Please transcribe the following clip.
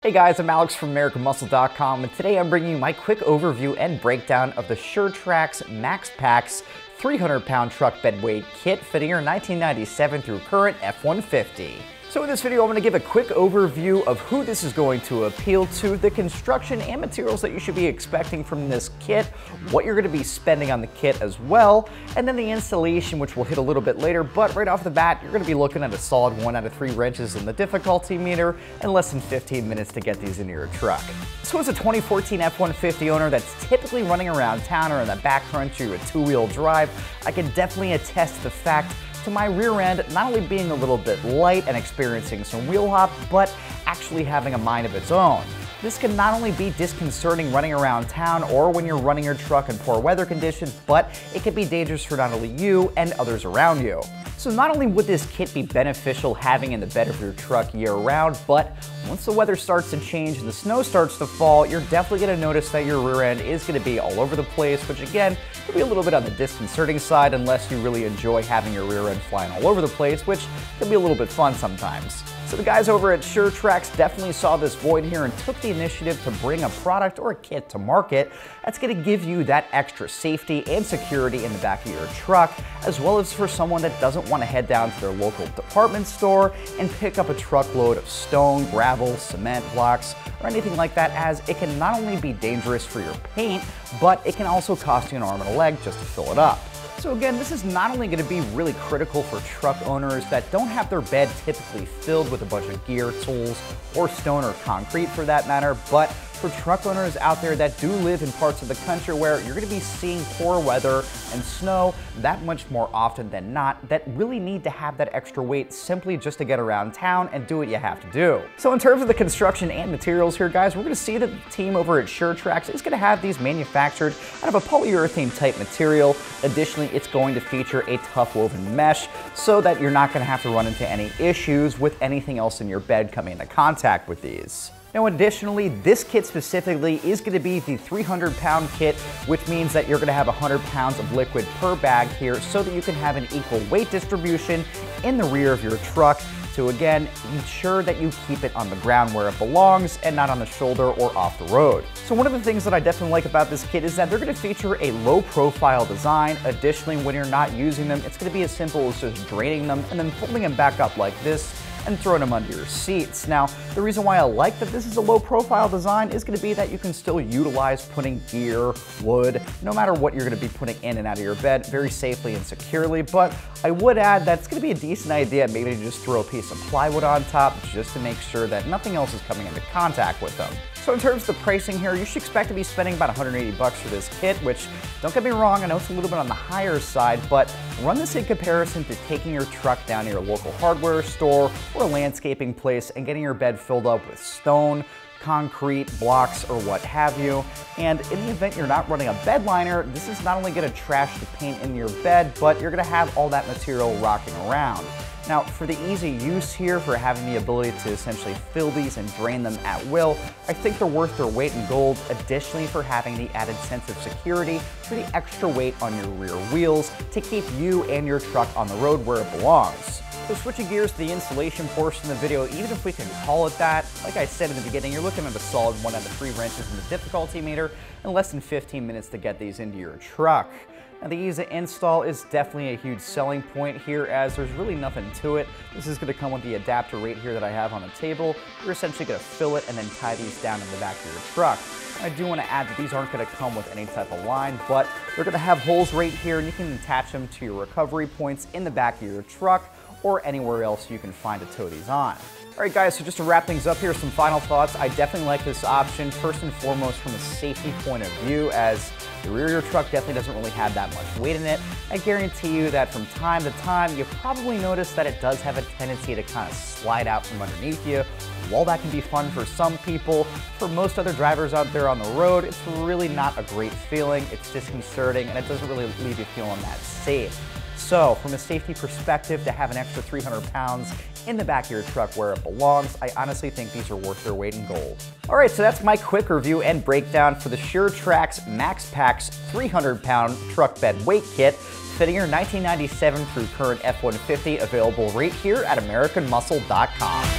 Hey guys, I'm Alex from AmericanMuscle.com, and today I'm bringing you my quick overview and breakdown of the SureTrax MaxPax 300-pound truck bed weight kit fitting your 1997 through current F-150. So in this video, I'm going to give a quick overview of who this is going to appeal to, the construction and materials that you should be expecting from this kit, what you're going to be spending on the kit as well, and then the installation, which we'll hit a little bit later. But right off the bat, you're going to be looking at a solid 1 out of 3 wrenches in the difficulty meter and less than 15 minutes to get these into your truck. So as a 2014 F-150 owner that's typically running around town or in the backcountry with 2-wheel drive, I can definitely attest to the fact to my rear end not only being a little bit light and experiencing some wheel hop, but actually having a mind of its own. This can not only be disconcerting running around town or when you're running your truck in poor weather conditions, but it can be dangerous for not only you and others around you. So not only would this kit be beneficial having in the bed of your truck year-round, but once the weather starts to change and the snow starts to fall, you're definitely going to notice that your rear end is going to be all over the place, which again, could be a little bit on the disconcerting side unless you really enjoy having your rear end flying all over the place, which can be a little bit fun sometimes. So the guys over at SureTrax definitely saw this void here and took the initiative to bring a product or a kit to market that's going to give you that extra safety and security in the back of your truck, as well as for someone that doesn't want to head down to their local department store and pick up a truckload of stone, gravel, cement blocks, or anything like that, as it can not only be dangerous for your paint, but it can also cost you an arm and a leg just to fill it up. So again, this is not only going to be really critical for truck owners that don't have their bed typically filled with a bunch of gear, tools, or stone or concrete for that matter, but for truck owners out there that do live in parts of the country where you're going to be seeing poor weather and snow that much more often than not, that really need to have that extra weight simply just to get around town and do what you have to do. So in terms of the construction and materials here, guys, we're going to see that the team over at SureTrax is going to have these manufactured out of a polyurethane type material. Additionally, it's going to feature a tough woven mesh so that you're not going to have to run into any issues with anything else in your bed coming into contact with these. Now additionally, this kit specifically is going to be the 300-pound kit, which means that you're going to have 100 pounds of liquid per bag here so that you can have an equal weight distribution in the rear of your truck to, again, ensure that you keep it on the ground where it belongs and not on the shoulder or off the road. So one of the things that I definitely like about this kit is that they're going to feature a low-profile design. Additionally, when you're not using them, it's going to be as simple as just draining them and then folding them back up like this and throwing them under your seats. Now, the reason why I like that this is a low-profile design is going to be that you can still utilize putting gear, wood, no matter what you're going to be putting in and out of your bed very safely and securely. But I would add that it's going to be a decent idea maybe to just throw a piece of plywood on top just to make sure that nothing else is coming into contact with them. So in terms of the pricing here, you should expect to be spending about 180 bucks for this kit, which, don't get me wrong, I know it's a little bit on the higher side, but run this in comparison to taking your truck down to your local hardware store or a landscaping place and getting your bed filled up with stone, concrete, blocks, or what have you. And in the event you're not running a bed liner, this is not only going to trash the paint in your bed, but you're going to have all that material rocking around. Now, for the easy use here, for having the ability to essentially fill these and drain them at will, I think they're worth their weight in gold. Additionally, for having the added sense of security, for the extra weight on your rear wheels to keep you and your truck on the road where it belongs. So switching gears to the installation portion of the video, even if we can call it that, like I said in the beginning, you're looking at a solid 1 out of 3 wrenches in the difficulty meter and less than 15 minutes to get these into your truck. Now, the ease of install is definitely a huge selling point here, as there's really nothing to it. This is going to come with the adapter right here that I have on the table. You're essentially going to fill it and then tie these down in the back of your truck. I do want to add that these aren't going to come with any type of line, but they're going to have holes right here, and you can attach them to your recovery points in the back of your truck or anywhere else you can find to tow these on. Alright guys, so just to wrap things up here, some final thoughts. I definitely like this option, first and foremost from a safety point of view, as the rear of your truck definitely doesn't really have that much weight in it. I guarantee you that from time to time, you probably notice that it does have a tendency to kind of slide out from underneath you. While that can be fun for some people, for most other drivers out there on the road, it's really not a great feeling. It's disconcerting, and it doesn't really leave you feeling that safe. So, from a safety perspective, to have an extra 300 pounds in the back of your truck where it belongs, I honestly think these are worth their weight in gold. Alright, so that's my quick review and breakdown for the SureTrax MaxPax 300-pound truck bed weight kit, fitting your 1997 through current F-150, available right here at AmericanMuscle.com.